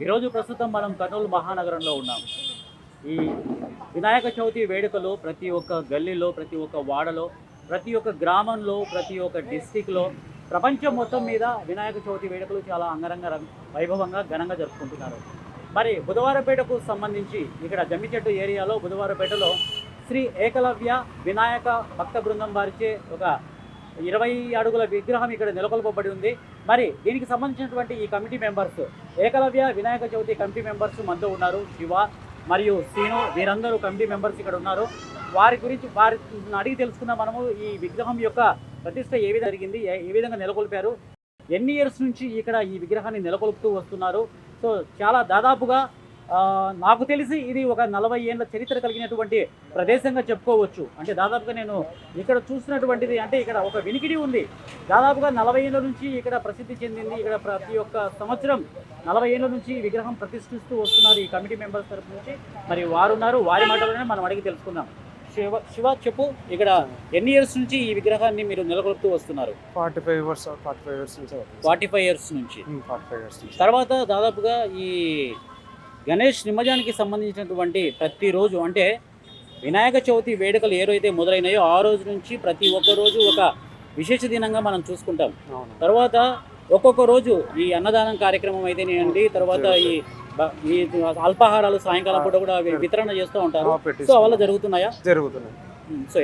ఈరోజు ప్రస్తుతం మనం కర్నూలు మహానగరంలో ఉన్నాం. ఈ వినాయక చవితి వేడుకలు ప్రతి ఒక్క గల్లీలో, ప్రతి ఒక్క వాడలో, ప్రతి ఒక్క గ్రామంలో, ప్రతి ఒక్క డిస్టిక్లో, ప్రపంచం మొత్తం మీద వినాయక చవితి వేడుకలు చాలా అంగరంగ వైభవంగా ఘనంగా జరుపుకుంటున్నారు. మరి బుధవారపేటకు సంబంధించి ఇక్కడ జమ్మిచెట్టు ఏరియాలో బుధవారపేటలో శ్రీ ఏకలవ్య వినాయక భక్త బృందం వారిచే ఒక 20 అడుగుల విగ్రహం ఇక్కడ నెలకొల్పబడి ఉంది. మరి దీనికి సంబంధించినటువంటి ఈ committee members, Ekalavya Vinayaka Chavithi committee members మనతో ఉన్నారు. శివ మరియు సీను, వీరందరూ కమిటీ మెంబర్స్ ఇక్కడ ఉన్నారు. వారిని అడిగి తెలుసుకుందాం మనము. ఈ విగ్రహం యొక్క ప్రతిష్ట ఏ విధంగా జరిగింది, ఏ విధంగా నెలకొల్పారు, ఎన్ని ఇయర్స్ నుంచి ఇక్కడ ఈ విగ్రహాన్ని నెలకొల్పుతూ వస్తున్నారు. సో చాలా దాదాపుగా నాకు తెలిసి ఇది ఒక 40 ఏళ్ళ చరిత్ర కలిగినటువంటి ప్రదేశంగా చెప్పుకోవచ్చు. అంటే దాదాపుగా నేను ఇక్కడ చూసినటువంటిది అంటే ఇక్కడ ఒక వినికిడి ఉంది. దాదాపుగా 40 ఏళ్ళ నుంచి ఇక్కడ ప్రసిద్ధి చెందింది. ఇక్కడ ప్రతి ఒక్క సంవత్సరం 40 ఏళ్ళ నుంచి విగ్రహం ప్రతిష్ఠిస్తూ వస్తున్నారు ఈ కమిటీ మెంబర్స్ తరఫు నుంచి. మరి వారు ఉన్నారు, వారి మాటలోనే మనం అడిగి తెలుసుకుందాం. శివ చెప్పు, ఇక్కడ ఎన్ని ఇయర్స్ నుంచి ఈ విగ్రహాన్ని మీరు నెలకొల్పుతూ వస్తున్నారు? 45 ఇయర్స్ నుంచి. తర్వాత దాదాపుగా ఈ గణేష్ నిమజ్జనానికి సంబంధించినటువంటి ప్రతిరోజు అంటే వినాయక చవితి వేడుకలు ఏవైతే మొదలైనాయో ఆ రోజు నుంచి ప్రతి ఒక్క రోజు ఒక విశేష దినంగా మనం చూసుకుంటాం. తర్వాత ఒక్కొక్క రోజు ఈ అన్నదానం కార్యక్రమం అయితేనేయండి, తర్వాత ఈ అల్పాహారాలు సాయంకాలం పూట కూడా వితరణ చేస్తూ ఉంటారు. సో అవల్ల జరుగుతున్నాయా? జరుగుతున్నాయి. సో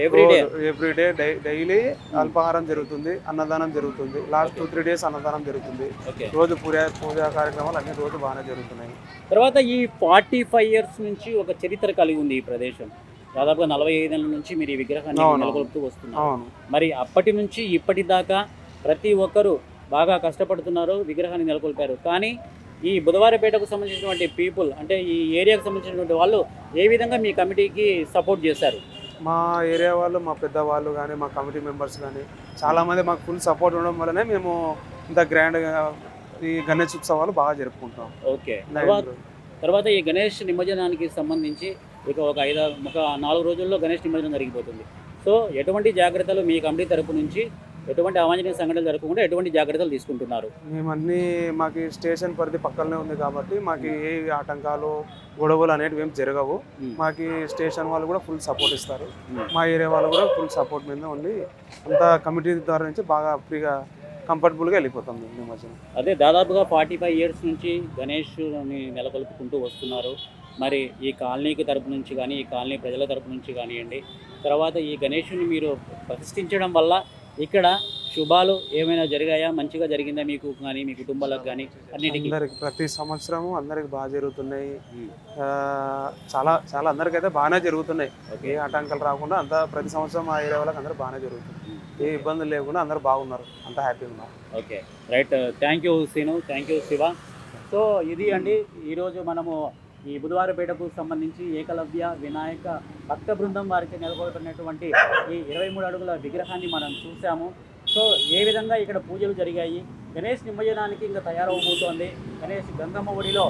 ఎవ్రీడే డైలీ అల్పాహారం జరుగుతుంది, అన్నదానం జరుగుతుంది. లాస్ట్ 2-3 డేస్ అన్నదానం జరుగుతుంది. రోజు పూజా కార్యక్రమాలు అన్ని రోజు బాగానే జరుగుతున్నాయి. తర్వాత ఈ 45 ఇయర్స్ నుంచి ఒక చరిత్ర కలిగి ఉంది ఈ ప్రదేశం. దాదాపుగా 45 ఏళ్ళ నుంచి మీరు ఈ విగ్రహాన్ని నెలకొల్పుతూ వస్తున్నారు. మరి అప్పటి నుంచి ఇప్పటి దాకా ప్రతి ఒక్కరూ బాగా కష్టపడుతున్నారు, విగ్రహాన్ని నెలకొల్పారు. కానీ ఈ బుధవారపేటకు సంబంధించినటువంటి పీపుల్ అంటే ఈ ఏరియాకు సంబంధించినటువంటి వాళ్ళు ఏ విధంగా మీ కమిటీకి సపోర్ట్ చేశారు? మా ఏరియా వాళ్ళు, మా పెద్దవాళ్ళు కానీ, మా కమిటీ మెంబర్స్ కానీ చాలామంది మాకు ఫుల్ సపోర్ట్ ఉండడం వల్లనే మేము ఇంత గ్రాండ్గా ఈ గణేష్ ఉత్సవాలు బాగా జరుపుకుంటాం. ఓకే. తర్వాత ఈ గణేష్ నిమజ్జనానికి సంబంధించి ఇక ఒక 4 రోజుల్లో గణేష్ నిమజ్జనం జరిగిపోతుంది. సో ఎటువంటి జాగ్రత్తలు మీ కమిటీ తరపు నుంచి, ఎటువంటి అవాంఛనీయ సంఘటనలు జరగకుండా ఎటువంటి జాగ్రత్తలు తీసుకుంటున్నారు? మేమన్నీ మాకు స్టేషన్ పరిధి పక్కనే ఉంది కాబట్టి మాకు ఏ ఆటంకాలు, గొడవలు అనేటివి ఏం జరగవు. మాకు స్టేషన్ వాళ్ళు కూడా ఫుల్ సపోర్ట్ ఇస్తారు. మా ఏరియా వాళ్ళు కూడా ఫుల్ సపోర్ట్ మీద ఉండి అంతా కమిటీ ద్వారా నుంచి బాగా ఫ్రీగా కంఫర్టబుల్గా వెళ్ళిపోతాం మేము మధ్యన. అదే దాదాపుగా 45 ఇయర్స్ నుంచి గణేష్ని నెలకొల్పుకుంటూ వస్తున్నారు. మరి ఈ కాలనీకి తరపు నుంచి కానీ, ఈ కాలనీ ప్రజల తరపు నుంచి కానివ్వండి, తర్వాత ఈ గణేషుని మీరు ప్రతిష్ఠించడం వల్ల ఇక్కడ శుభాలు ఏమైనా జరిగాయా? మంచిగా జరిగిందా మీకు కానీ, మీ కుటుంబాలకు కానీ? అన్నిటికీ ప్రతి సంవత్సరము అందరికి బాగా జరుగుతున్నాయి. చాలా చాలా అందరికైతే బాగానే జరుగుతున్నాయి. ఏ ఆటంకాలు రాకుండా అంతా ప్రతి సంవత్సరం ఆ ఏరియా వాళ్ళకి అందరూ బాగానే జరుగుతుంది. ఏ ఇబ్బందులు లేకుండా అందరూ బాగున్నారు, అంతా హ్యాపీగా ఉన్నారు. Okay, right. Thank you Seenu, thank you Shiva. So ఇది అండి ఈరోజు మనము ఈ బుధవారపేటకు సంబంధించి ఏకలవ్య వినాయక భక్త బృందం వారికి నెలకొల్పినటువంటి ఈ 23 అడుగుల విగ్రహాన్ని మనం చూసాము. సో ఏ విధంగా ఇక్కడ పూజలు జరిగాయి, గణేష్ నిమజ్జనానికి ఇంకా తయారవబోతోంది, గణేష్ గంగమ్మ ఒడిలో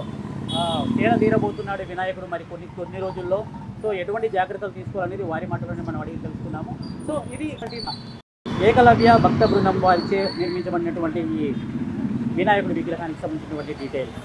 తేన తీరబోతున్నాడు వినాయకుడు మరి కొన్ని రోజుల్లో. సో ఎటువంటి జాగ్రత్తలు తీసుకోవాలనేది వారి మాటలోనే మనం అడిగి తెలుసుకున్నాము. సో ఇది ఏకలవ్య భక్త బృందం వారిచే నిర్మించబడినటువంటి ఈ వినాయకుడి విగ్రహానికి సంబంధించినటువంటి డీటెయిల్స్.